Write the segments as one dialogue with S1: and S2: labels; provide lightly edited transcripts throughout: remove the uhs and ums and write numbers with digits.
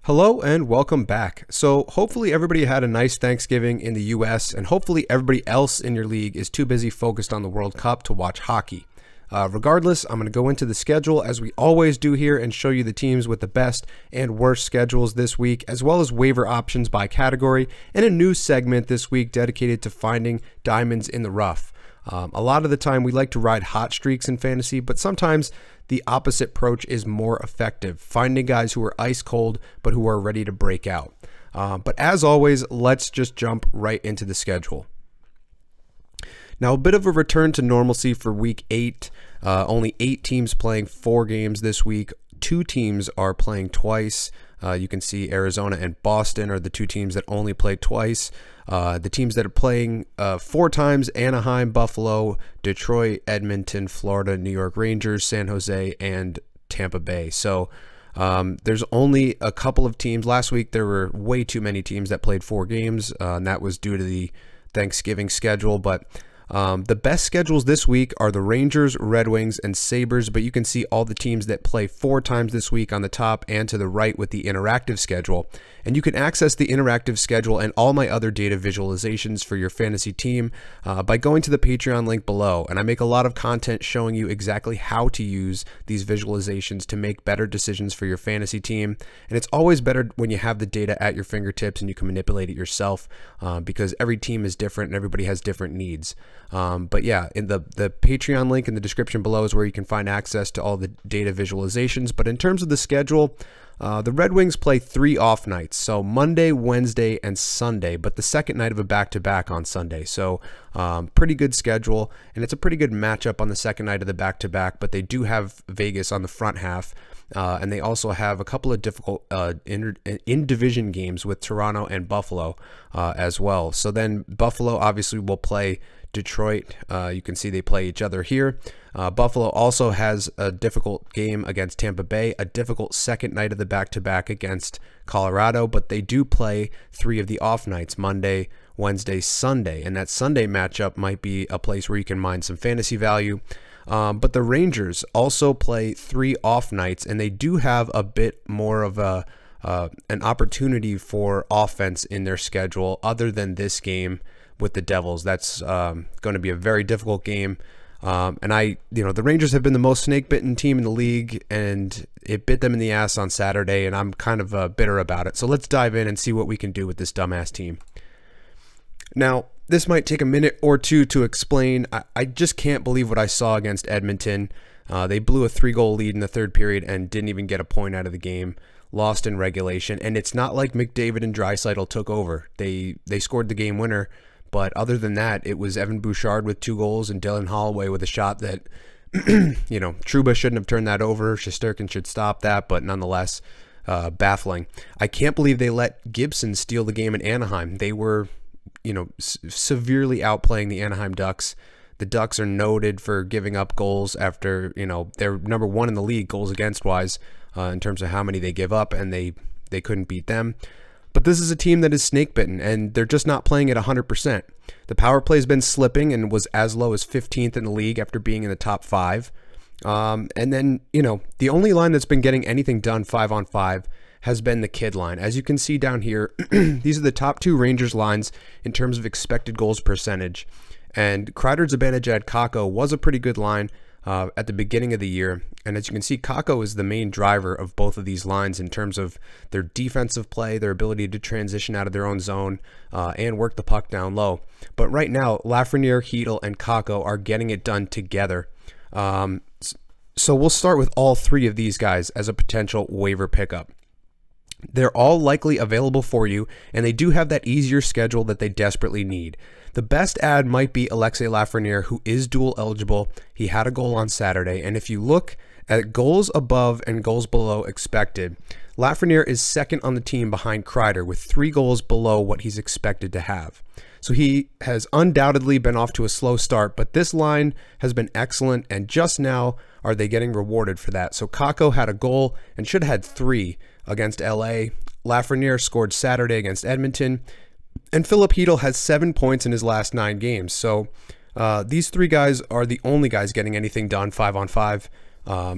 S1: Hello and welcome back. So hopefully everybody had a nice Thanksgiving in the US, and hopefully everybody else in your league is too busy focused on the World Cup to watch hockey. Regardless, I'm going to go into the schedule as we always do here and show you the teams with the best and worst schedules this week, as well as waiver options by category, and a new segment this week dedicated to finding diamonds in the rough. A lot of the time we like to ride hot streaks in fantasy, but sometimes the opposite approach is more effective, finding guys who are ice cold but who are ready to break out. But as always, let's just jump right into the schedule. Now, a bit of a return to normalcy for week 8. Only 8 teams playing 4 games this week. 2 teams are playing twice. You can see Arizona and Boston are the 2 teams that only play twice. The teams that are playing 4 times: Anaheim, Buffalo, Detroit, Edmonton, Florida, New York Rangers, San Jose, and Tampa Bay. So there's only a couple of teams. Last week there were way too many teams that played 4 games, and that was due to the Thanksgiving schedule. But the best schedules this week are the Rangers, Red Wings, and Sabres, but you can see all the teams that play 4 times this week on the top and to the right with the interactive schedule. And you can access the interactive schedule and all my other data visualizations for your fantasy team by going to the Patreon link below. And I make a lot of content showing you exactly how to use these visualizations to make better decisions for your fantasy team. And it's always better when you have the data at your fingertips and you can manipulate it yourself, because every team is different and everybody has different needs. But yeah, in the Patreon link in the description below is where you can find access to all the data visualizations. But in terms of the schedule, the Red Wings play 3 off nights, so Monday, Wednesday, and Sunday, but the second night of a back-to-back on Sunday. So pretty good schedule, and it's a pretty good matchup on the second night of the back-to-back, but they do have Vegas on the front half. And they also have a couple of difficult in-division games with Toronto and Buffalo as well. So then Buffalo obviously will play Detroit. You can see they play each other here. Buffalo also has a difficult game against Tampa Bay, a difficult second night of the back-to-back against Colorado, but they do play 3 of the off nights: Monday, Wednesday, Sunday. And that Sunday matchup might be a place where you can mine some fantasy value. But the Rangers also play 3 off nights, and they do have a bit more of an opportunity for offense in their schedule other than this game with the Devils. That's going to be a very difficult game. And the Rangers have been the most snake-bitten team in the league, and it bit them in the ass on Saturday, and I'm kind of bitter about it. So let's dive in and see what we can do with this dumbass team. Now, this might take a minute or two to explain. I just can't believe what I saw against Edmonton. They blew a 3-goal lead in the third period and didn't even get a point out of the game. Lost in regulation, and it's not like McDavid and Draisaitl took over. They scored the game winner, but other than that, it was Evan Bouchard with 2 goals and Dylan Holloway with a shot that, Trouba shouldn't have turned that over. Shesterkin should stop that, but nonetheless, baffling. I can't believe they let Gibson steal the game in Anaheim. They were severely outplaying the Anaheim Ducks. The Ducks are noted for giving up goals after, they're number 1 in the league goals against wise in terms of how many they give up, and they couldn't beat them. But this is a team that is snake bitten, and they're just not playing at 100%. The power play has been slipping and was as low as 15th in the league after being in the top 5. And then, the only line that's been getting anything done 5-on-5 has been the kid line. As you can see down here, these are the top 2 Rangers lines in terms of expected goals percentage. And Kreider, Zibanejad, Kakko was a pretty good line at the beginning of the year. And as you can see, Kakko is the main driver of both of these lines in terms of their defensive play, their ability to transition out of their own zone and work the puck down low. But right now, Lafreniere, Chytil, and Kakko are getting it done together. So we'll start with all 3 of these guys as a potential waiver pickup. They're all likely available for you, and they do have that easier schedule that they desperately need. The best add might be Alexei Lafreniere, who is dual eligible. He had a goal on Saturday, and if you look at goals above and goals below expected, Lafreniere is second on the team behind Kreider with 3 goals below what he's expected to have. So he has undoubtedly been off to a slow start, but this line has been excellent, and just now are they getting rewarded for that. So Kakko had a goal and should have had 3 against LA. Lafreniere scored Saturday against Edmonton, and Filip Chytil has 7 points in his last 9 games. So these 3 guys are the only guys getting anything done 5-on-5,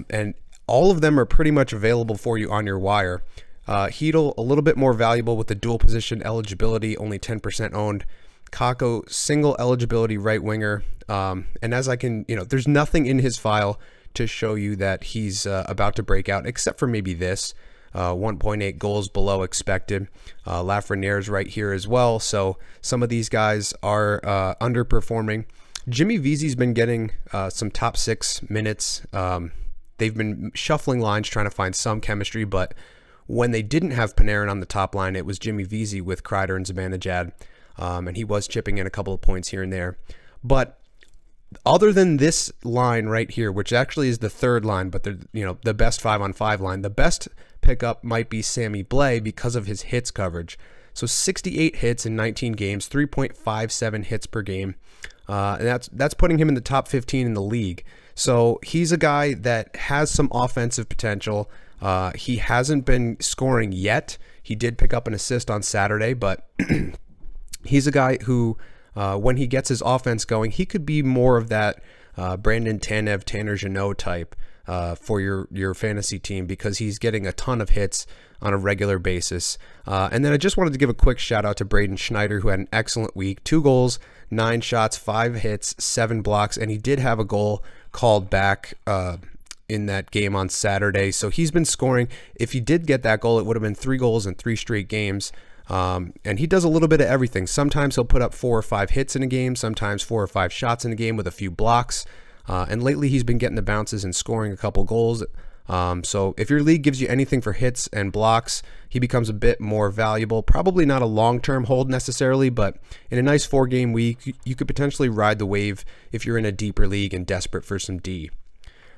S1: and all of them are pretty much available for you on your wire. Heedle, a little bit more valuable with the dual position eligibility, only 10% owned. Kakko, single eligibility right winger. And as I can, there's nothing in his file to show you that he's about to break out, except for maybe this. 1.8 goals below expected. Lafreniere's right here as well. So some of these guys are underperforming. Jimmy Vesey's been getting some top 6 minutes. They've been shuffling lines, trying to find some chemistry, but when they didn't have Panarin on the top line, it was Jimmy Vesey with Kreider and Zibanejad, and he was chipping in a couple of points here and there. But other than this line right here, which actually is the third line, but they're the best 5-on-5 line, the best pickup might be Sammy Blais because of his hits coverage. So 68 hits in 19 games, 3.57 hits per game. And that's putting him in the top 15 in the league. So he's a guy that has some offensive potential. He hasn't been scoring yet. He did pick up an assist on Saturday, but he's a guy who, when he gets his offense going, he could be more of that Brandon Tanev, Tanner Jeannot type for your fantasy team, because he's getting a ton of hits on a regular basis. And then I just wanted to give a quick shout out to Braden Schneider, who had an excellent week. 2 goals, 9 shots, 5 hits, 7 blocks, and he did have a goal called back in that game on Saturday. So he's been scoring. If he did get that goal, it would have been 3 goals in 3 straight games. And he does a little bit of everything. Sometimes he'll put up 4 or 5 hits in a game, sometimes 4 or 5 shots in a game with a few blocks. And lately he's been getting the bounces and scoring a couple goals. So if your league gives you anything for hits and blocks, he becomes a bit more valuable. Probably not a long-term hold necessarily, but in a nice 4-game week, you could potentially ride the wave if you're in a deeper league and desperate for some D.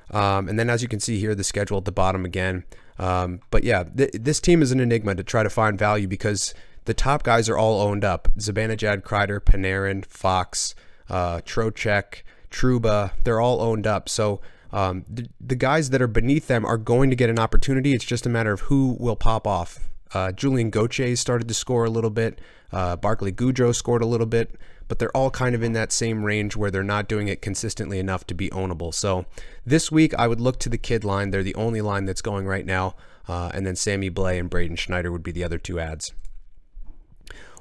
S1: And then as you can see here, the schedule at the bottom again. But yeah, this team is an enigma to try to find value, because the top guys are all owned up. Zibanejad, Kreider, Panarin, Fox, Trocheck, Trouba, they're all owned up. So the guys that are beneath them are going to get an opportunity. It's just a matter of who will pop off. Julian Gauthier started to score a little bit. Barclay Goodrow scored a little bit, but they're all kind of in that same range where they're not doing it consistently enough to be ownable. So this week I would look to the kid line. They're the only line that's going right now. And then Sammy Blais and Braden Schneider would be the other 2 ads.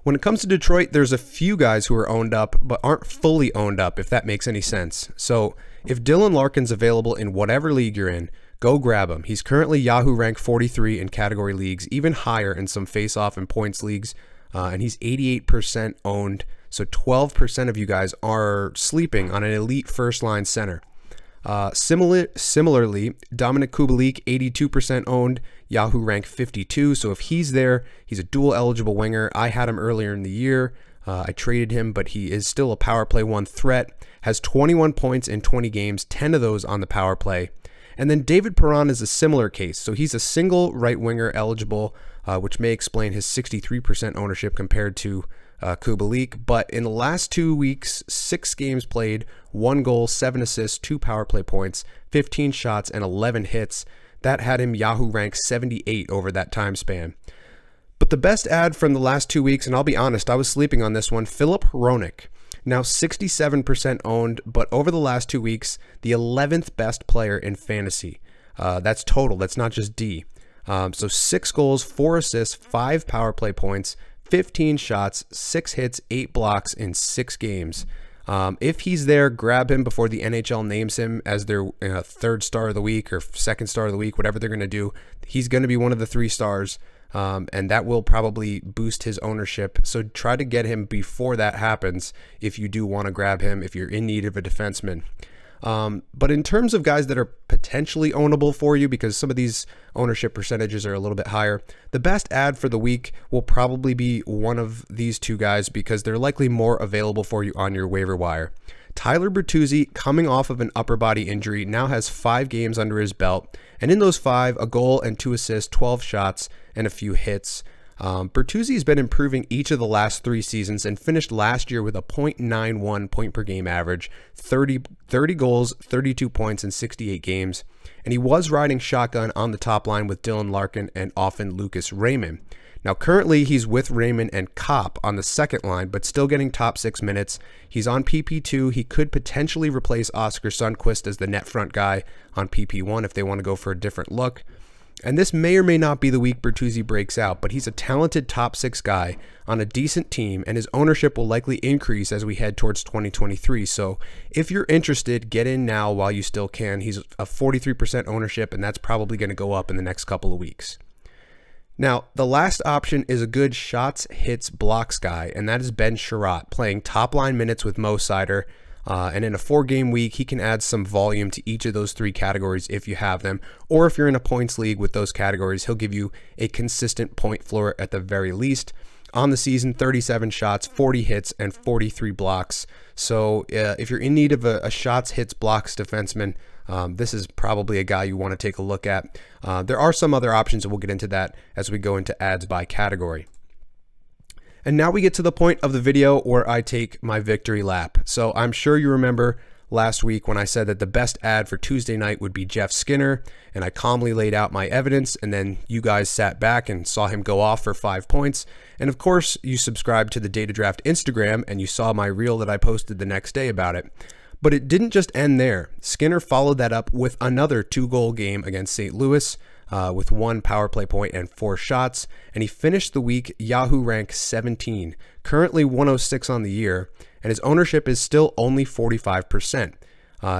S1: When it comes to Detroit, there's a few guys who are owned up but aren't fully owned up, if that makes any sense. So if Dylan Larkin's available in whatever league you're in, go grab him. He's currently Yahoo rank 43 in category leagues, even higher in some face-off and points leagues, and he's 88% owned. So 12% of you guys are sleeping on an elite first-line center. Similarly, Dominic Kubalik, 82% owned, Yahoo rank 52. So if he's there, he's a dual eligible winger. I had him earlier in the year. I traded him, but he is still a power play 1 threat. Has 21 points in 20 games, 10 of those on the power play. And then David Perron is a similar case. So he's a single right winger eligible, which may explain his 63% ownership compared to Kubalik. But in the last 2 weeks, 6 games played, 1 goal, 7 assists, 2 power play points, 15 shots, and 11 hits. That had him Yahoo rank 78 over that time span. But the best ad from the last 2 weeks, and I'll be honest, I was sleeping on this one, Filip Hronek. Now 67% owned, but over the last 2 weeks, the 11th best player in fantasy. That's total, that's not just D. So 6 goals, 4 assists, 5 power play points, 15 shots, 6 hits, 8 blocks in 6 games. If he's there, grab him before the NHL names him as their 3rd star of the week or 2nd star of the week, whatever they're going to do. He's going to be one of the 3 stars, and that will probably boost his ownership. So try to get him before that happens if you do want to grab him, if you're in need of a defenseman. But in terms of guys that are potentially ownable for you, because some of these ownership percentages are a little bit higher, the best ad for the week will probably be one of these 2 guys, because they're likely more available for you on your waiver wire. Tyler Bertuzzi, coming off of an upper body injury, now has 5 games under his belt, and in those 5, a goal and 2 assists, 12 shots, and a few hits. Bertuzzi has been improving each of the last 3 seasons and finished last year with a .91 point per game average, 30 goals, 32 points in 68 games. And he was riding shotgun on the top line with Dylan Larkin and often Lucas Raymond. Now currently he's with Raymond and Kopp on the second line, but still getting top 6 minutes. He's on PP2. He could potentially replace Oscar Sundqvist as the net front guy on PP1 if they want to go for a different look. And this may or may not be the week Bertuzzi breaks out, but he's a talented top 6 guy on a decent team, and his ownership will likely increase as we head towards 2023. So if you're interested, get in now while you still can. He's a 43% ownership, and that's probably going to go up in the next couple of weeks. Now, the last option is a good shots, hits, blocks guy, and that is Ben Chiarot, playing top line minutes with Mo Seider. And in a 4-game week, he can add some volume to each of those 3 categories if you have them. Or if you're in a points league with those categories, he'll give you a consistent point floor at the very least. On the season, 37 shots, 40 hits, and 43 blocks. So if you're in need of a shots, hits, blocks defenseman, this is probably a guy you want to take a look at. There are some other options, and we'll get into that as we go into ads by category. And now we get to the point of the video where I take my victory lap. So I'm sure you remember last week when I said that the best ad for Tuesday night would be Jeff Skinner, and I calmly laid out my evidence, and then you guys sat back and saw him go off for 5 points. And of course, you subscribed to the Data Draft Instagram, and you saw my reel that I posted the next day about it. But it didn't just end there. Skinner followed that up with another 2-goal game against St. Louis, with 1 power play point and 4 shots, and he finished the week Yahoo rank 17, currently 106 on the year, and his ownership is still only 45%.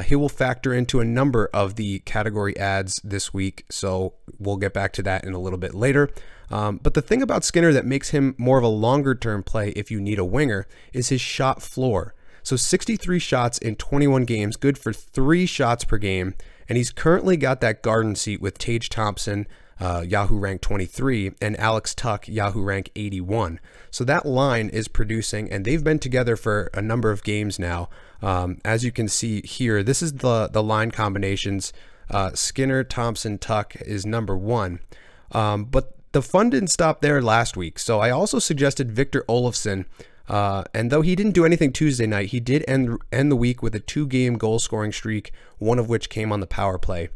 S1: He will factor into a number of the category ads this week, so we'll get back to that in a little bit later. But the thing about Skinner that makes him more of a longer-term play if you need a winger is his shot floor. So 63 shots in 21 games, good for 3 shots per game, and he's currently got that garden seat with Tage Thompson, Yahoo rank 23, and Alex Tuch, Yahoo rank 81. So that line is producing, and they've been together for a number of games now. As you can see here, this is the line combinations. Skinner, Thompson, Tuch is number 1. But the fun didn't stop there last week. So I also suggested Victor Olofsson. And though he didn't do anything Tuesday night, he did end the week with a 2-game goal scoring streak, one of which came on the power play.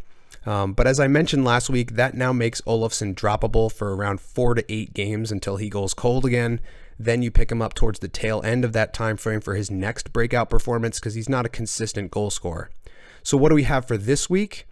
S1: But as I mentioned last week, that now makes Olofsson droppable for around 4 to 8 games until he goes cold again. Then you pick him up towards the tail end of that time frame for his next breakout performance because he's not a consistent goal scorer. So what do we have for this week?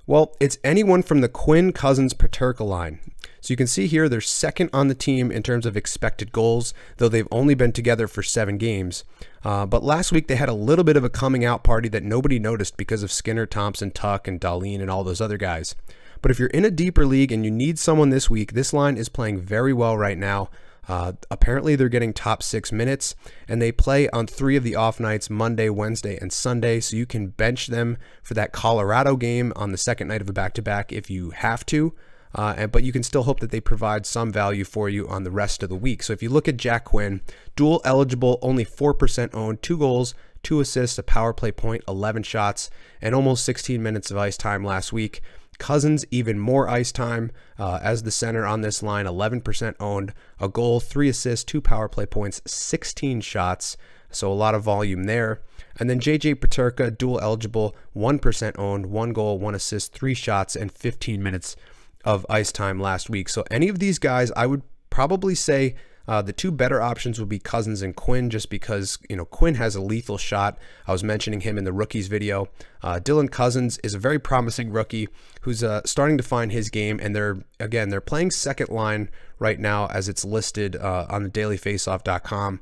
S1: Well, it's anyone from the Quinn, Cozens, Peterka line. So you can see here they're second on the team in terms of expected goals, though they've only been together for 7 games. But last week they had a little bit of a coming out party that nobody noticed because of Skinner, Thompson, Tuch, and Dahlin and all those other guys. But if you're in a deeper league and you need someone this week, this line is playing very well right now. Apparently they're getting top 6 minutes, and they play on 3 of the off nights, Monday, Wednesday, and Sunday, so you can bench them for that Colorado game on the second night of a back-to-back if you have to. But you can still hope that they provide some value for you on the rest of the week. So if you look at Jack Quinn, dual eligible, only 4% owned, 2 goals, 2 assists, a power play point, 11 shots, and almost 16 minutes of ice time last week. Cozens, even more ice time as the center on this line, 11% owned, a goal, 3 assists, 2 power play points, 16 shots. So a lot of volume there. And then JJ Peterka, dual eligible, 1% owned, 1 goal, 1 assist, 3 shots, and 15 minutes of ice time last week. So any of these guys, I would probably say the 2 better options would be Cozens and Quinn, just because, you know, Quinn has a lethal shot. I was mentioning him in the rookies video. Dylan Cozens is a very promising rookie who's starting to find his game, and they're playing second line right now as it's listed on the dailyfaceoff.com.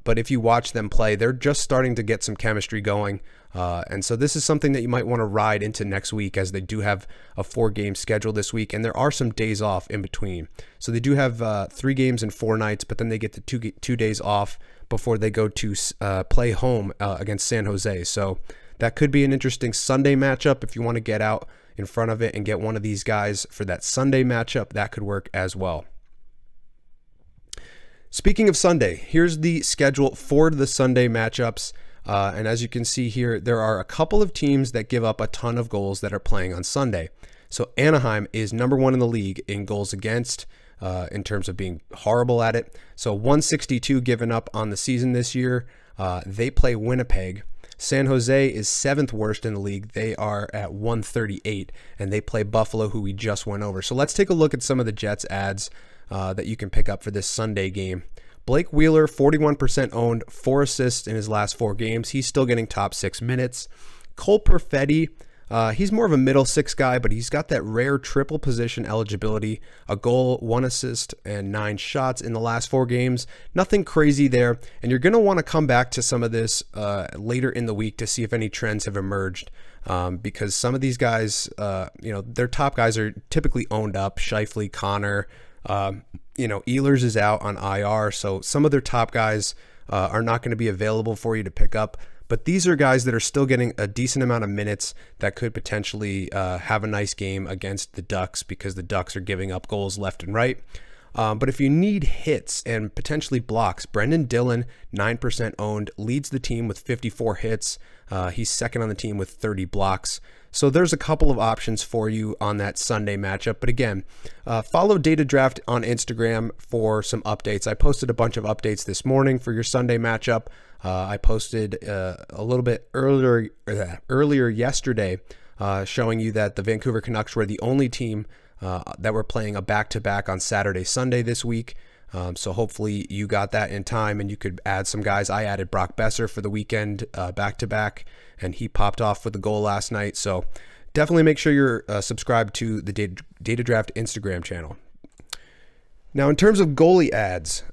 S1: But if you watch them play, they're just starting to get some chemistry going. And so this is something that you might want to ride into next week, as they do have a 4-game schedule this week, and there are some days off in between. So they do have 3 games in 4 nights, but then they get the 2 days off before they go to play home against San Jose. So that could be an interesting Sunday matchup. If you want to get out in front of it and get one of these guys for that Sunday matchup, that could work as well. Speaking of Sunday, here's the schedule for the Sunday matchups. And as you can see here, there are a couple of teams that give up a ton of goals that are playing on Sunday. So Anaheim is number 1 in the league in goals against, in terms of being horrible at it. So 162 given up on the season this year. They play Winnipeg. San Jose is 7th worst in the league. They are at 138, and they play Buffalo, who we just went over. So let's take a look at some of the Jets ads that you can pick up for this Sunday game. Blake Wheeler, 41% owned, 4 assists in his last 4 games. He's still getting top 6 minutes. Cole Perfetti, He's more of a middle six guy, but he's got that rare triple position eligibility, a goal, 1 assist, and 9 shots in the last 4 games. Nothing crazy there. And you're going to want to come back to some of this later in the week to see if any trends have emerged. Because some of these guys, their top guys are typically owned up. Scheifele, Connor, Ehlers is out on IR. So some of their top guys are not going to be available for you to pick up. But these are guys that are still getting a decent amount of minutes that could potentially have a nice game against the Ducks because the Ducks are giving up goals left and right. But if you need hits and potentially blocks, Brendan Dillon, 9% owned, leads the team with 54 hits. He's second on the team with 30 blocks. So there's a couple of options for you on that Sunday matchup. But again, follow Data Draft on Instagram for some updates. I posted a bunch of updates this morning for your Sunday matchup. I posted a little bit earlier yesterday showing you that the Vancouver Canucks were the only team that were playing a back-to-back on Saturday, Sunday this week. So hopefully you got that in time and you could add some guys. I added Brock Besser for the weekend back-to-back, and he popped off with a goal last night. So definitely make sure you're subscribed to the Data Draft Instagram channel. Now, in terms of goalie ads,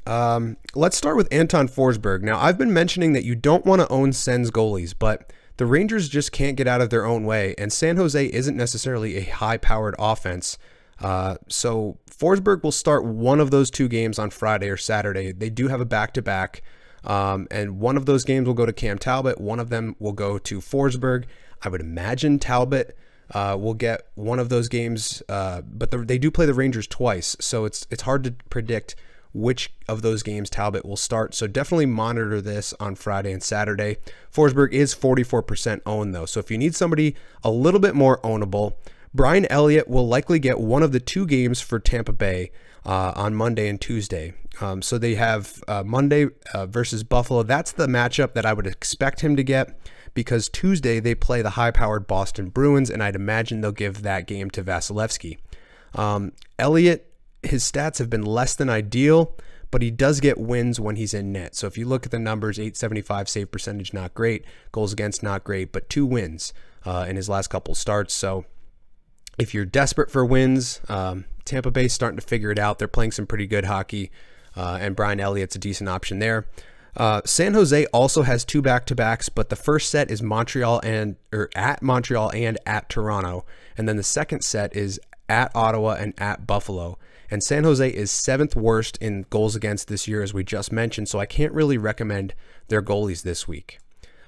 S1: let's start with Anton Forsberg. Now, I've been mentioning that you don't want to own Sens goalies, but the Rangers just can't get out of their own way, and San Jose isn't necessarily a high-powered offense. So Forsberg will start one of those 2 games on Friday or Saturday. They do have a back-to-back, and one of those games will go to Cam Talbot. One of them will go to Forsberg. I would imagine Talbot will get one of those games, but they do play the Rangers twice, so it's hard to predict which of those games Talbot will start. So definitely monitor this on Friday and Saturday. Forsberg is 44% owned though, so if you need somebody a little bit more ownable, Brian Elliott will likely get one of the 2 games for Tampa Bay on Monday and Tuesday. So they have Monday versus Buffalo. That's the matchup that I would expect him to get, because Tuesday they play the high-powered Boston Bruins, and I'd imagine they'll give that game to Vasilevsky. Elliott, his stats have been less than ideal, but he does get wins when he's in net. So if you look at the numbers, .875 save percentage, not great. Goals against, not great, but 2 wins in his last couple starts. So if you're desperate for wins, Tampa Bay's starting to figure it out. They're playing some pretty good hockey, and Brian Elliott's a decent option there. San Jose also has 2 back-to-backs, but the first set is at Montreal and at Toronto, and then the second set is at Ottawa and at Buffalo. And San Jose is 7th worst in goals against this year, as we just mentioned, so I can't really recommend their goalies this week.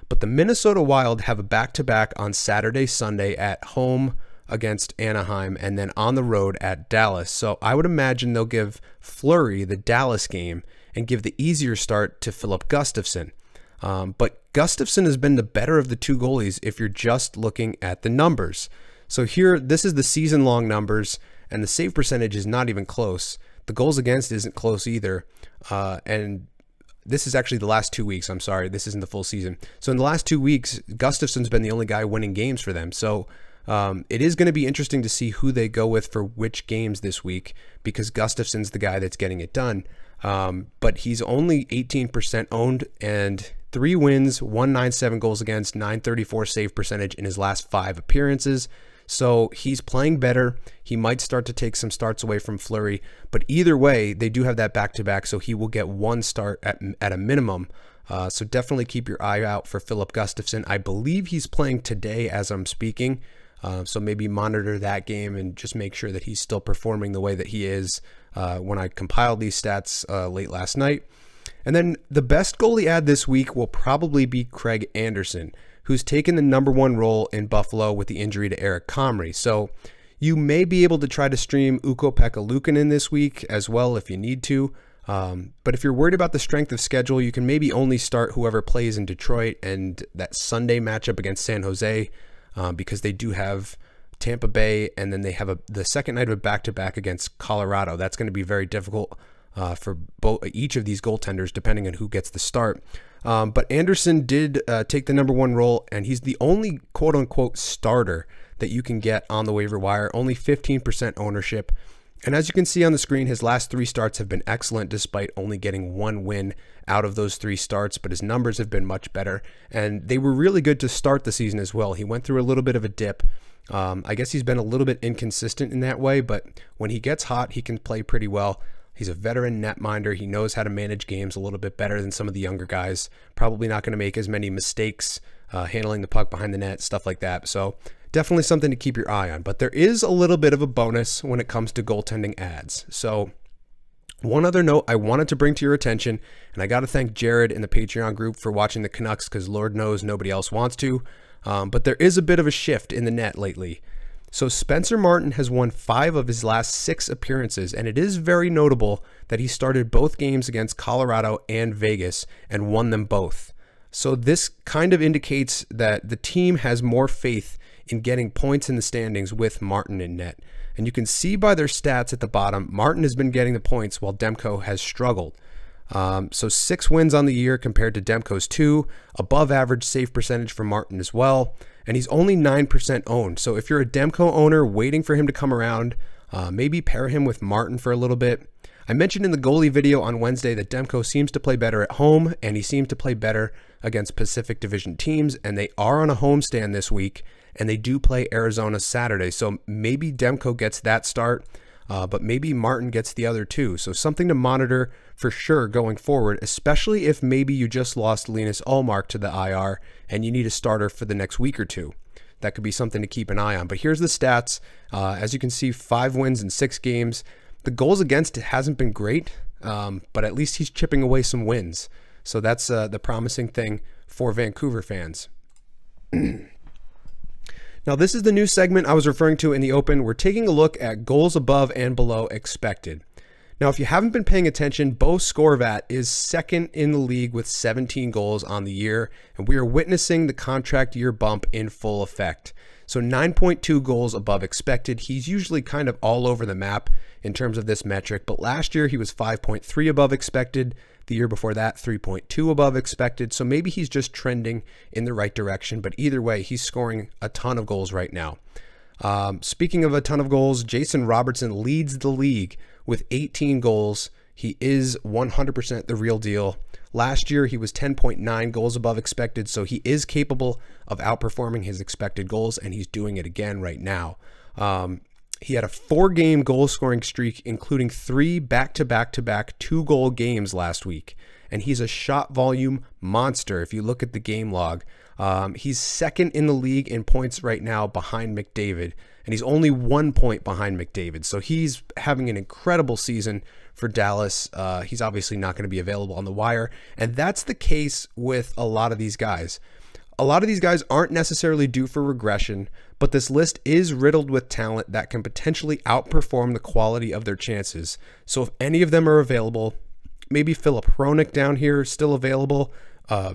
S1: But the Minnesota Wild have a back-to-back on Saturday, Sunday at home against Anaheim, and then on the road at Dallas. So I would imagine they'll give Fleury the Dallas game and give the easier start to Philip Gustafsson. But Gustafsson has been the better of the 2 goalies if you're just looking at the numbers. So here, this is the season-long numbers, and the save percentage is not even close. The goals against isn't close either. And this is actually the last 2 weeks. I'm sorry, this isn't the full season. So in the last 2 weeks, Gustafsson's been the only guy winning games for them. So it is going to be interesting to see who they go with for which games this week, because Gustafsson's the guy that's getting it done. But he's only 18% owned, and 3 wins, 197 goals against, 934 save percentage in his last 5 appearances. So he's playing better. He might start to take some starts away from Fleury, but either way, they do have that back-to-back, so he will get 1 start at a minimum. So definitely keep your eye out for Philip Gustafsson. I believe he's playing today as I'm speaking, so maybe monitor that game and just make sure that he's still performing the way that he is when I compiled these stats late last night. And then the best goalie ad this week will probably be Craig Anderson, who's taken the #1 role in Buffalo with the injury to Eric Comrie. So you may be able to try to stream Ukko-Pekka Luukkonen this week as well if you need to. But if you're worried about the strength of schedule, you can maybe only start whoever plays in Detroit and that Sunday matchup against San Jose, because they do have Tampa Bay, and then they have the second night of a back-to-back against Colorado. That's going to be very difficult for each of these goaltenders, depending on who gets the start. But Anderson did take the #1 role, and he's the only quote-unquote starter that you can get on the waiver wire. Only 15% ownership. And as you can see on the screen, his last 3 starts have been excellent despite only getting 1 win out of those 3 starts, but his numbers have been much better. And they were really good to start the season as well. He went through a little bit of a dip. I guess he's been a little bit inconsistent in that way, but when he gets hot, he can play pretty well. He's a veteran netminder. He knows how to manage games a little bit better than some of the younger guys. Probably not going to make as many mistakes handling the puck behind the net, stuff like that. So definitely something to keep your eye on. But there is a little bit of a bonus when it comes to goaltending ads. So one other note I wanted to bring to your attention, and I got to thank Jared in the Patreon group for watching the Canucks because Lord knows nobody else wants to. But there is a bit of a shift in the net lately. So Spencer Martin has won 5 of his last 6 appearances, and it is very notable that he started both games against Colorado and Vegas and won them both. So this kind of indicates that the team has more faith in getting points in the standings with Martin in net. And you can see by their stats at the bottom, Martin has been getting the points while Demko has struggled. So 6 wins on the year compared to Demko's 2, above average save percentage for Martin as well. And he's only 9% owned. So if you're a Demko owner waiting for him to come around, maybe pair him with Martin for a little bit. I mentioned in the goalie video on Wednesday that Demko seems to play better at home, and he seems to play better against Pacific Division teams, and they are on a homestand this week, and they do play Arizona Saturday. So maybe Demko gets that start, but maybe Martin gets the other 2. So something to monitor for sure going forward, especially if maybe you just lost Linus Ullmark to the IR and you need a starter for the next week or 2. That could be something to keep an eye on. But here's the stats. As you can see, 5 wins in 6 games. The goals against it hasn't been great, but at least he's chipping away some wins. So that's the promising thing for Vancouver fans. Now, this is the new segment I was referring to in the open. We're taking a look at goals above and below expected. Now, if you haven't been paying attention, Bo Skorvat is second in the league with 17 goals on the year, and we are witnessing the contract year bump in full effect. So 9.2 goals above expected. He's usually kind of all over the map in terms of this metric, but last year he was 5.3 above expected. The year before that, 3.2 above expected. So maybe he's just trending in the right direction, but either way, he's scoring a ton of goals right now. Speaking of a ton of goals, Jason Robertson leads the league with 18 goals. He is 100% the real deal. Last year, he was 10.9 goals above expected, so he is capable of outperforming his expected goals, and he's doing it again right now. He had a 4-game goal scoring streak, including 3 back-to-back-to-back 2-goal games last week. And he's a shot volume monster if you look at the game log. He's second in the league in points right now behind McDavid, and he's only 1 point behind McDavid. So he's having an incredible season for Dallas. He's obviously not going to be available on the wire, and that's the case with a lot of these guys. A lot of these guys aren't necessarily due for regression, but this list is riddled with talent that can potentially outperform the quality of their chances. So if any of them are available, maybe Philip Hronik down here is still available.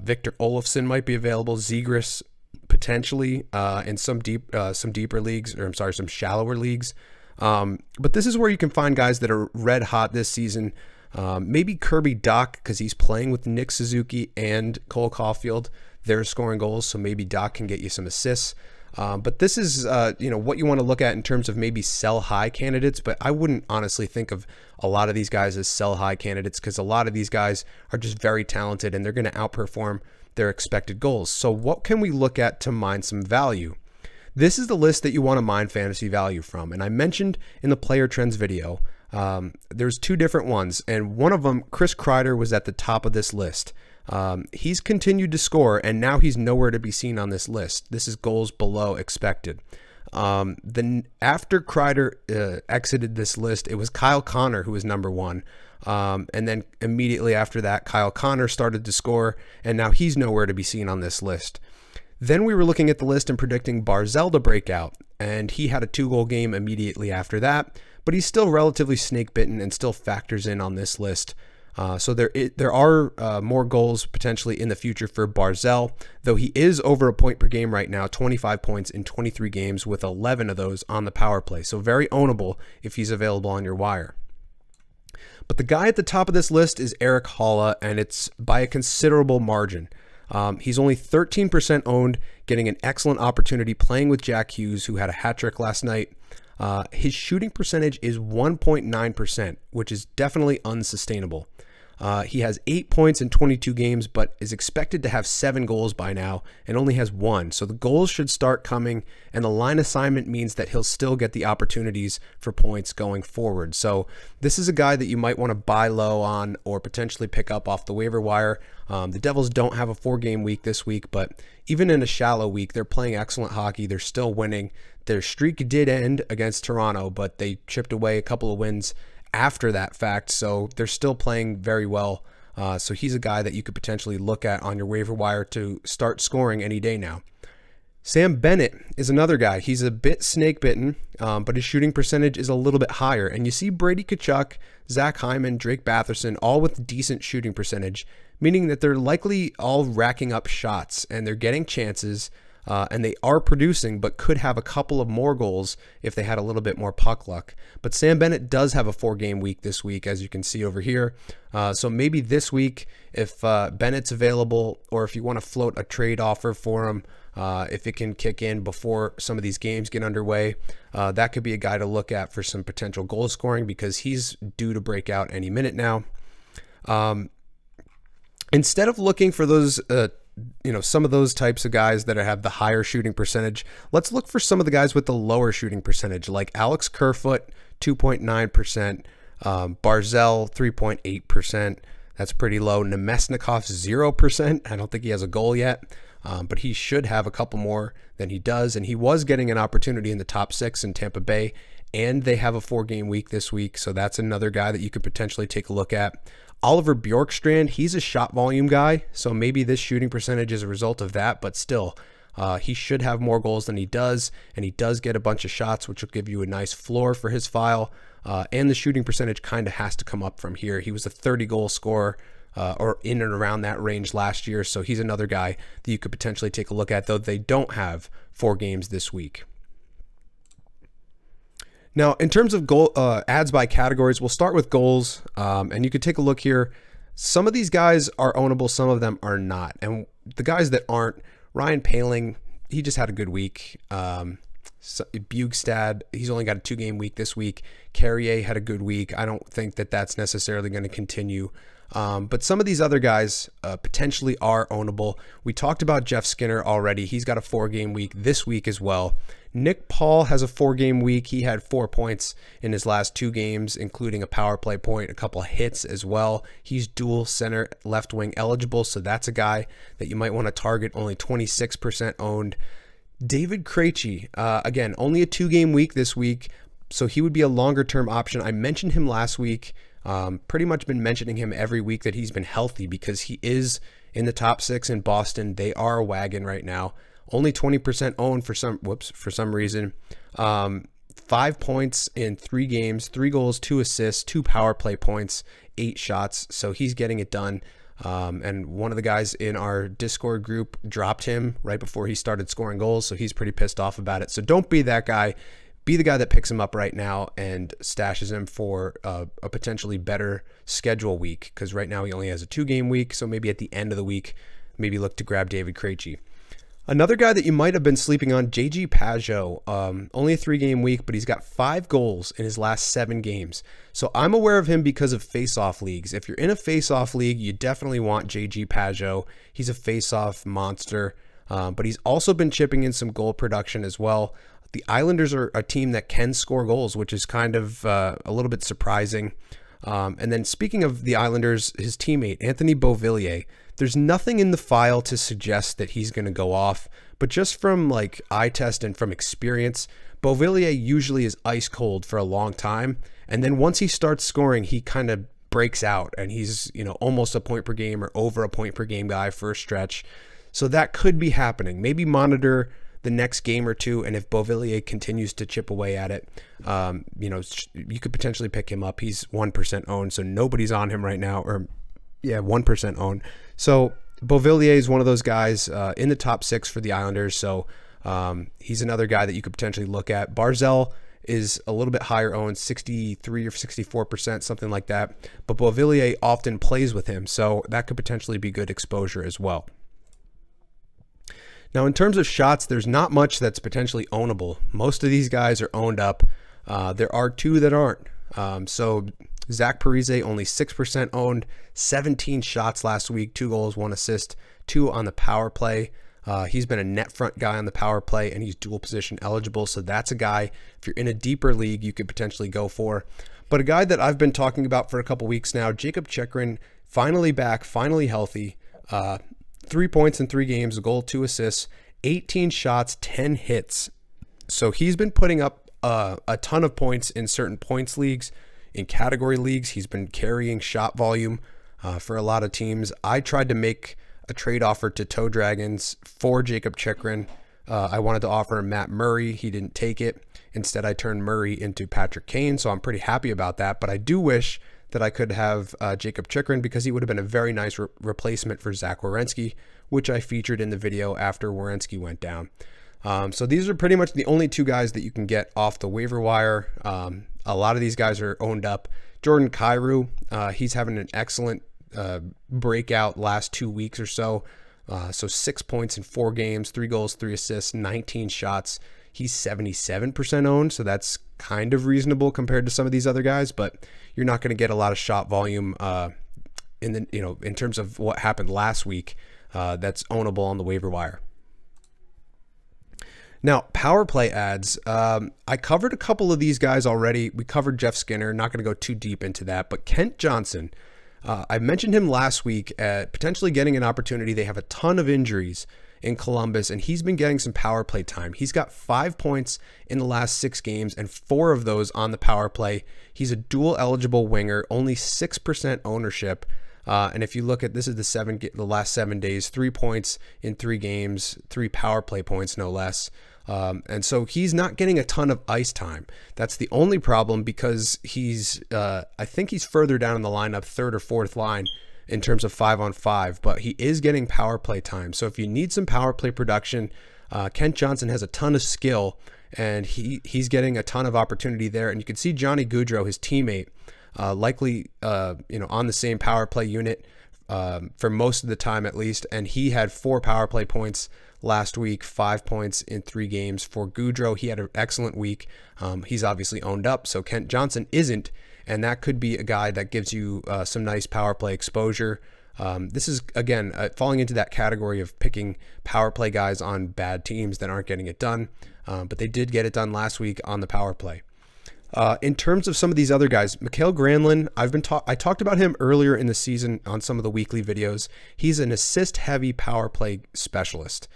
S1: Victor Olofsson might be available. Zegras potentially in some deeper leagues, or I'm sorry, some shallower leagues. But this is where you can find guys that are red hot this season. Maybe Kirby Dach, because he's playing with Nick Suzuki and Cole Caulfield. They're scoring goals, so maybe Dach can get you some assists. But this is what you want to look at in terms of maybe sell high candidates, but I wouldn't honestly think of a lot of these guys as sell high candidates because a lot of these guys are just very talented and they're going to outperform their expected goals. So what can we look at to mine some value? This is the list that you want to mine fantasy value from. And I mentioned in the player trends video, there's 2 different ones, and one of them, Chris Kreider, was at the top of this list. He's continued to score, and now he's nowhere to be seen on this list. This is goals below expected. Then after Kreider exited this list, it was Kyle Connor who was number 1. And then immediately after that, Kyle Connor started to score, and now he's nowhere to be seen on this list. Then we were looking at the list and predicting Barzal to break out, and he had a 2-goal game immediately after that, but he's still relatively snake-bitten and still factors in on this list. So there are more goals potentially in the future for Barzal, though he is over a point per game right now, 25 points in 23 games with 11 of those on the power play. So very ownable if he's available on your wire. But the guy at the top of this list is Erik Haula, and it's by a considerable margin. He's only 13% owned, getting an excellent opportunity playing with Jack Hughes, who had a hat trick last night. His shooting percentage is 1.9%, which is definitely unsustainable. He has 8 points in 22 games, but is expected to have 7 goals by now and only has 1. So the goals should start coming, and the line assignment means that he'll still get the opportunities for points going forward. So this is a guy that you might want to buy low on or potentially pick up off the waiver wire. The Devils don't have a 4-game week this week, but even in a shallow week, they're playing excellent hockey. They're still winning. Their streak did end against Toronto, but they chipped away a couple of wins after that fact, so they're still playing very well. So he's a guy that you could potentially look at on your waiver wire to start scoring any day now. Sam Bennett is another guy. He's a bit snake bitten, but his shooting percentage is a little bit higher. And you see Brady Tkachuk, Zach Hyman, Drake Batherson, all with decent shooting percentage, meaning that they're likely all racking up shots and they're getting chances. And they are producing, but could have a couple of more goals if they had a little bit more puck luck. But Sam Bennett does have a 4-game week this week, as you can see over here. So maybe this week, if Bennett's available, or if you want to float a trade offer for him, if it can kick in before some of these games get underway, that could be a guy to look at for some potential goal scoring, because he's due to break out any minute now. Instead of looking for those some of those types of guys that have the higher shooting percentage, let's look for some of the guys with the lower shooting percentage, like Alex Kerfoot, 2.9%, Barzal, 3.8%. That's pretty low. Nemesnikov, 0%. I don't think he has a goal yet, but he should have a couple more than he does. And he was getting an opportunity in the top 6 in Tampa Bay, and they have a 4-game week this week. So that's another guy that you could potentially take a look at. Oliver Bjorkstrand, he's a shot volume guy, so maybe this shooting percentage is a result of that, but still, he should have more goals than he does, and he does get a bunch of shots, which will give you a nice floor for his file, and the shooting percentage kind of has to come up from here. He was a 30-goal scorer, or in and around that range last year, so he's another guy that you could potentially take a look at, though they don't have 4 games this week. Now, in terms of goal ads by categories, we'll start with goals, and you could take a look here. Some of these guys are ownable, some of them are not. And the guys that aren't, Ryan Poehling, he just had a good week. Bjugstad, he's only got a 2-game week this week. Carrier had a good week. I don't think that that's necessarily going to continue. But some of these other guys potentially are ownable. We talked about Jeff Skinner already. He's got a 4-game week this week as well. Nick Paul has a 4-game week. He had 4 points in his last 2 games, including a power play point, a couple of hits as well. He's dual center left wing eligible, so that's a guy that you might want to target, only 26% owned. David Krejci, again, only a 2-game week this week, so he would be a longer term option. I mentioned him last week. Pretty much been mentioning him every week that he's been healthy, because he is in the top 6 in Boston. They are a wagon right now. Only 20% owned for some reason. 5 points in 3 games, 3 goals, 2 assists, 2 power play points, 8 shots. So he's getting it done. And one of the guys in our Discord group dropped him right before he started scoring goals. So he's pretty pissed off about it. So don't be that guy. Be the guy that picks him up right now and stashes him for a potentially better schedule week, because right now he only has a 2-game week. So maybe at the end of the week, maybe look to grab David Krejci. Another guy that you might have been sleeping on, JG Pageau, only a 3-game week, but he's got 5 goals in his last 7 games. So I'm aware of him because of face-off leagues. If you're in a face-off league, you definitely want JG Pageau. He's a face-off monster, but he's also been chipping in some goal production as well. The Islanders are a team that can score goals, which is kind of a little bit surprising. And then speaking of the Islanders, his teammate, Anthony Beauvillier, there's nothing in the file to suggest that he's going to go off, but just from like eye test and from experience, Beauvillier usually is ice cold for a long time. And then once he starts scoring, he kind of breaks out, and he's, almost a point per game or over a point per game guy for a stretch. So that could be happening. Maybe monitor the next game or two, and if Beauvillier continues to chip away at it, you could potentially pick him up. He's 1% owned, so nobody's on him right now, or 1% owned. So Beauvillier is one of those guys in the top 6 for the Islanders, so he's another guy that you could potentially look at. Barzal is a little bit higher owned, 63 or 64%, something like that, but Beauvillier often plays with him, so that could potentially be good exposure as well. Now, in terms of shots, there's not much that's potentially ownable. Most of these guys are owned up. There are two that aren't. So Zach Parise, only 6% owned, 17 shots last week, 2 goals, 1 assist, 2 on the power play. He's been a net front guy on the power play, and he's dual position eligible. So that's a guy, if you're in a deeper league, you could potentially go for. But a guy that I've been talking about for a couple weeks now, Jakob Chychrun, finally back, finally healthy. 3 points in 3 games, a goal, 2 assists, 18 shots, 10 hits. So he's been putting up a ton of points in certain points leagues. In category leagues, he's been carrying shot volume for a lot of teams. I tried to make a trade offer to Toe Dragons for Jakob Chychrun. I wanted to offer him Matt Murray. He didn't take it. Instead, I turned Murray into Patrick Kane, so I'm pretty happy about that. But I do wish that I could have Jakob Chychrun, because he would have been a very nice replacement for Zach Werenski, which I featured in the video after Werenski went down. So these are pretty much the only 2 guys that you can get off the waiver wire. A lot of these guys are owned up. Jordan Kyrou, he's having an excellent breakout last 2 weeks or so. So 6 points in 4 games, 3 goals, 3 assists, 19 shots. He's 77% owned, so that's kind of reasonable compared to some of these other guys, but you're not going to get a lot of shot volume in terms of what happened last week. That's ownable on the waiver wire. Now, power play ads. I covered a couple of these guys already. We covered Jeff Skinner. Not going to go too deep into that, but Kent Johnson. I mentioned him last week at potentially getting an opportunity. They have a ton of injuries in Columbus, and he's been getting some power play time. He's got 5 points in the last 6 games, and 4 of those on the power play. He's a dual eligible winger, only 6% ownership. And if you look at, this is the last 7 days, 3 points in 3 games, 3 power play points, no less. And so he's not getting a ton of ice time. That's the only problem, because he's, I think he's further down in the lineup, 3rd or 4th line in terms of 5-on-5, but he is getting power play time. So if you need some power play production, Kent Johnson has a ton of skill, and he's getting a ton of opportunity there. And you can see Johnny Gaudreau, his teammate, likely on the same power play unit for most of the time at least, and he had 4 power play points last week, 5 points in 3 games for Gaudreau. He had an excellent week. He's obviously owned up, so Kent Johnson isn't, and that could be a guy that gives you some nice power play exposure. This is, again, falling into that category of picking power play guys on bad teams that aren't getting it done, but they did get it done last week on the power play. In terms of some of these other guys, Mikael Granlund, I talked about him earlier in the season on some of the weekly videos. He's an assist-heavy power play specialist.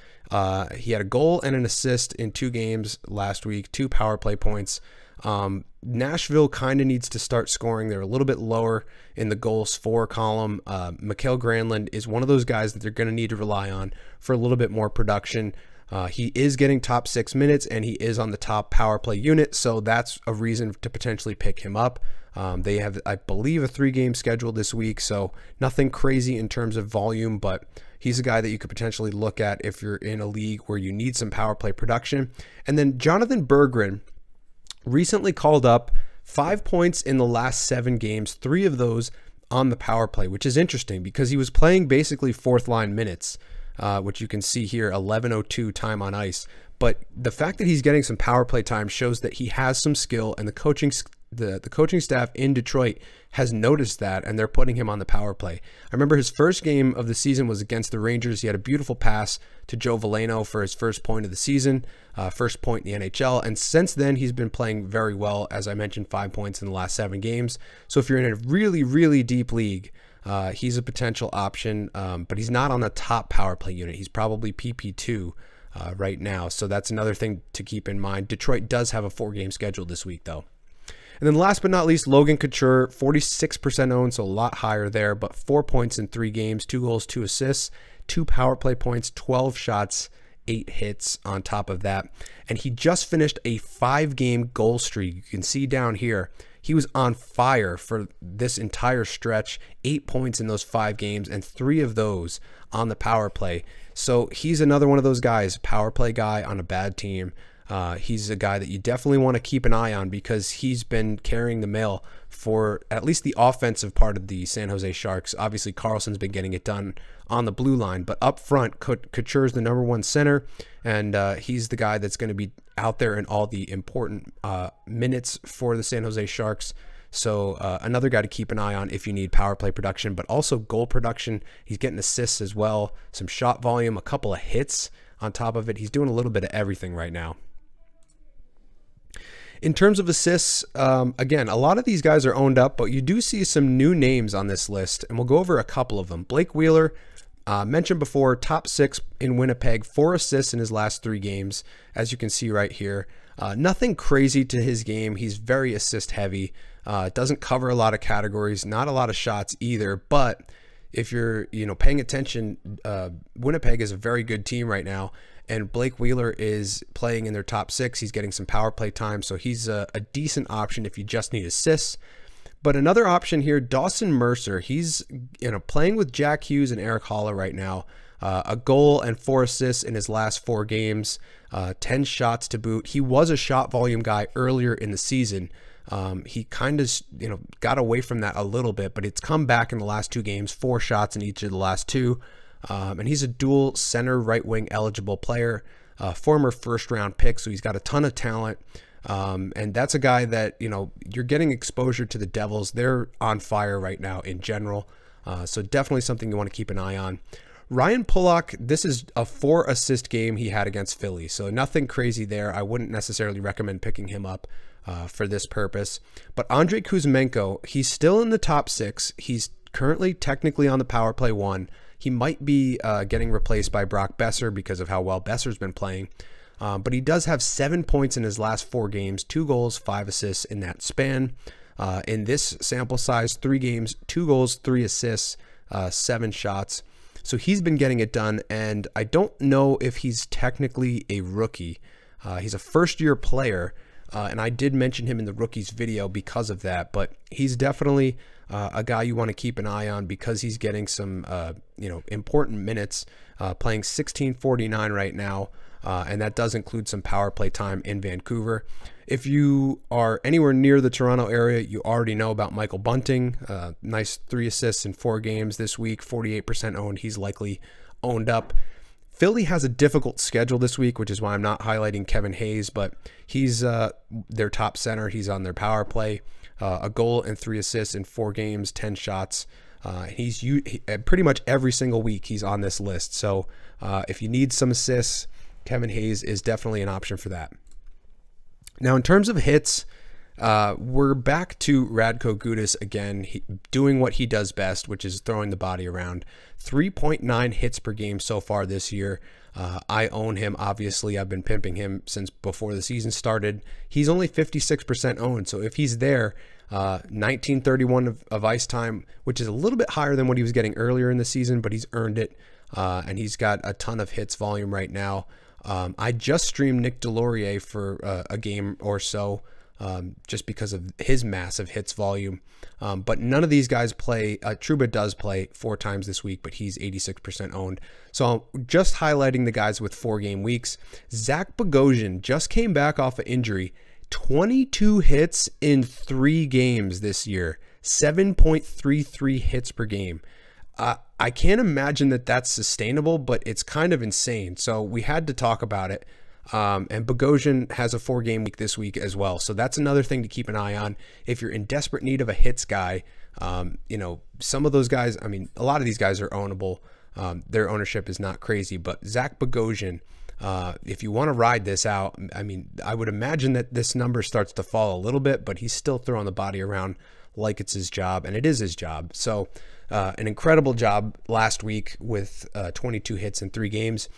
S1: He had a goal and an assist in 2 games last week, 2 power play points. Nashville kind of needs to start scoring. They're a little bit lower in the goals for column. Mikael Granlund is one of those guys that they're going to need to rely on for a little bit more production. He is getting top 6 minutes, and he is on the top power play unit, so that's a reason to potentially pick him up. They have, I believe, a 3-game schedule this week, so nothing crazy in terms of volume, but he's a guy that you could potentially look at if you're in a league where you need some power play production. And then Jonathan Berggren recently called up 5 points in the last 7 games, 3 of those on the power play, which is interesting because he was playing basically 4th line minutes, which you can see here, 11:02 time on ice. But the fact that he's getting some power play time shows that he has some skill, and the coaching staff in Detroit has noticed that, and they're putting him on the power play. I remember his first game of the season was against the Rangers. He had a beautiful pass to Joe Veleno for his first point of the season, first point in the NHL. And since then, he's been playing very well. As I mentioned, 5 points in the last 7 games. So if you're in a really, really deep league, he's a potential option, but he's not on the top power play unit. He's probably PP2 right now. So that's another thing to keep in mind. Detroit does have a 4-game schedule this week, though. And then last but not least, Logan Couture, 46% owned, so a lot higher there, but 4 points in 3 games, 2 goals, 2 assists, 2 power play points, 12 shots, 8 hits on top of that. And he just finished a 5-game goal streak. You can see down here, he was on fire for this entire stretch, 8 points in those 5 games, and 3 of those on the power play. So he's another one of those guys, power play guy on a bad team. He's a guy that you definitely want to keep an eye on because he's been carrying the mail for at least the offensive part of the San Jose Sharks. Obviously, Carlson's been getting it done on the blue line, but up front, Couture's the #1 center, and he's the guy that's going to be out there in all the important minutes for the San Jose Sharks. So another guy to keep an eye on if you need power play production, but also goal production. He's getting assists as well, some shot volume, a couple of hits on top of it. He's doing a little bit of everything right now. In terms of assists, again, a lot of these guys are owned up, but you do see some new names on this list, and we'll go over a couple of them. Blake Wheeler, mentioned before, top 6 in Winnipeg, 4 assists in his last 3 games, as you can see right here. Nothing crazy to his game. He's very assist heavy. Doesn't cover a lot of categories, not a lot of shots either, but if you're paying attention, Winnipeg is a very good team right now, and Blake Wheeler is playing in their top 6. He's getting some power play time, so he's a decent option if you just need assists. But another option here, Dawson Mercer. He's playing with Jack Hughes and Eric Haula right now. A goal and 4 assists in his last 4 games, 10 shots to boot. He was a shot volume guy earlier in the season. He kind of got away from that a little bit, but it's come back in the last 2 games, 4 shots in each of the last 2. And he's a dual center right wing eligible player, former first-round pick, so he's got a ton of talent. And that's a guy that, you're getting exposure to the Devils. They're on fire right now in general. So definitely something you want to keep an eye on. Ryan Pulock, this is a 4 assist game he had against Philly. So nothing crazy there. I wouldn't necessarily recommend picking him up for this purpose. But Andrei Kuzmenko, he's still in the top 6. He's currently technically on the power play 1. He might be getting replaced by Brock Besser because of how well Besser's been playing. But he does have 7 points in his last 4 games, 2 goals, 5 assists in that span. In this sample size, 3 games, 2 goals, 3 assists, 7 shots. So he's been getting it done, and I don't know if he's technically a rookie. He's a first-year player, and I did mention him in the rookies video because of that, but he's definitely a guy you want to keep an eye on because he's getting some important minutes, playing 16:49 right now, and that does include some power play time in Vancouver. If you are anywhere near the Toronto area, you already know about Michael Bunting. Nice 3 assists in 4 games this week, 48% owned. He's likely owned up. Philly has a difficult schedule this week, which is why I'm not highlighting Kevin Hayes, but he's their top center. He's on their power play. A goal and 3 assists in 4 games, 10 shots. He's pretty much every single week he's on this list. So if you need some assists, Kevin Hayes is definitely an option for that. Now, in terms of hits, we're back to Radko Gudas again, doing what he does best, which is throwing the body around. 3.9 hits per game so far this year. I own him, obviously. I've been pimping him since before the season started. He's only 56% owned, so if he's there, 1931 of ice time, which is a little bit higher than what he was getting earlier in the season, but he's earned it, and he's got a ton of hits volume right now. I just streamed Nick Delorier for a game or so, just because of his massive hits volume. But none of these guys play. Trouba does play 4 times this week, but he's 86% owned. So I'm just highlighting the guys with 4-game weeks. Zach Bogosian just came back off an injury. 22 hits in 3 games this year. 7.33 hits per game. I can't imagine that that's sustainable, but it's kind of insane. So we had to talk about it. And Bogosian has a 4-game week this week as well. So that's another thing to keep an eye on. If you're in desperate need of a hits guy, some of those guys, a lot of these guys are ownable. Their ownership is not crazy, but Zach Bogosian, if you want to ride this out, I would imagine that this number starts to fall a little bit, but he's still throwing the body around like it's his job, and it is his job. So an incredible job last week with 22 hits in 3 games.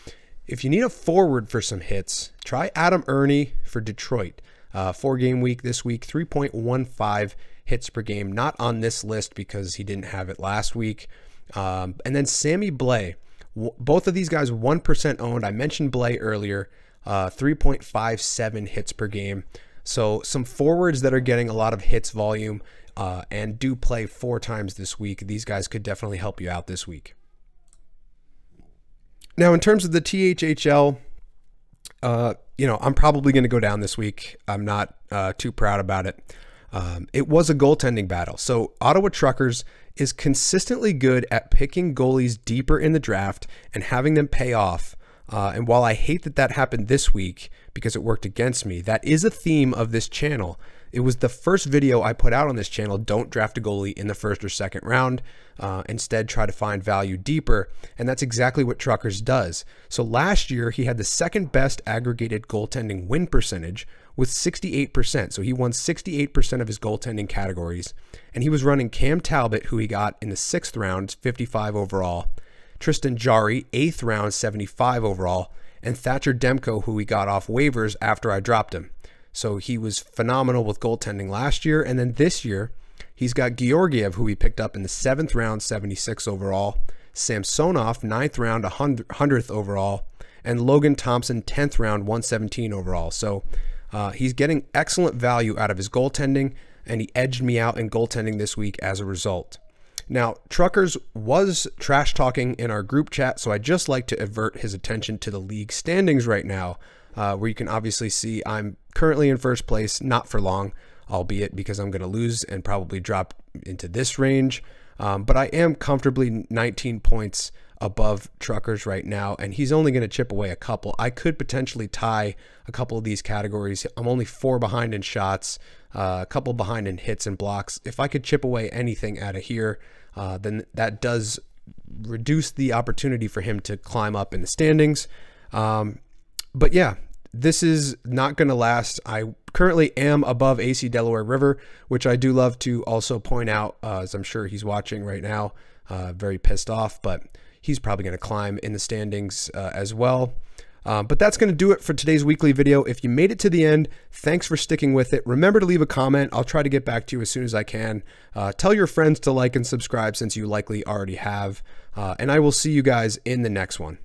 S1: If you need a forward for some hits, try Adam Ernie for Detroit. 4-game week this week, 3.15 hits per game. Not on this list because he didn't have it last week. And then Sammy Blais. Both of these guys 1% owned. I mentioned Blais earlier. 3.57 hits per game. So some forwards that are getting a lot of hits volume and do play 4 times this week. These guys could definitely help you out this week. Now, in terms of the THHL, I'm probably going to go down this week. I'm not too proud about it. It was a goaltending battle. So Ottawa Truckers is consistently good at picking goalies deeper in the draft and having them pay off. And while I hate that that happened this week because it worked against me, that is a theme of this channel. It was the first video I put out on this channel. Don't draft a goalie in the first or second round. Instead, try to find value deeper. And that's exactly what Truckers does. So last year, he had the second best aggregated goaltending win percentage with 68%. So he won 68% of his goaltending categories. And he was running Cam Talbot, who he got in the 6th round, 55 overall. Tristan Jarry, 8th round, 75 overall. And Thatcher Demko, who he got off waivers after I dropped him. So he was phenomenal with goaltending last year. And then this year, he's got Georgiev, who he picked up in the 7th round, 76 overall. Samsonov, 9th round, 100th overall. And Logan Thompson, 10th round, 117 overall. So he's getting excellent value out of his goaltending, and he edged me out in goaltending this week as a result. Now, Truckers was trash talking in our group chat, so I'd just like to avert his attention to the league standings right now, where you can obviously see I'm currently in first place, not for long, albeit because I'm going to lose and probably drop into this range. But I am comfortably 19 points above Truckers right now, and he's only going to chip away a couple. I could potentially tie a couple of these categories. I'm only 4 behind in shots, a couple behind in hits and blocks. If I could chip away anything out of here, then that does reduce the opportunity for him to climb up in the standings. But yeah, this is not going to last. I currently am above AC Delaware River, which I do love to also point out, as I'm sure he's watching right now, very pissed off, but he's probably going to climb in the standings as well. But that's going to do it for today's weekly video. If you made it to the end, thanks for sticking with it. Remember to leave a comment. I'll try to get back to you as soon as I can. Tell your friends to like and subscribe since you likely already have. And I will see you guys in the next one.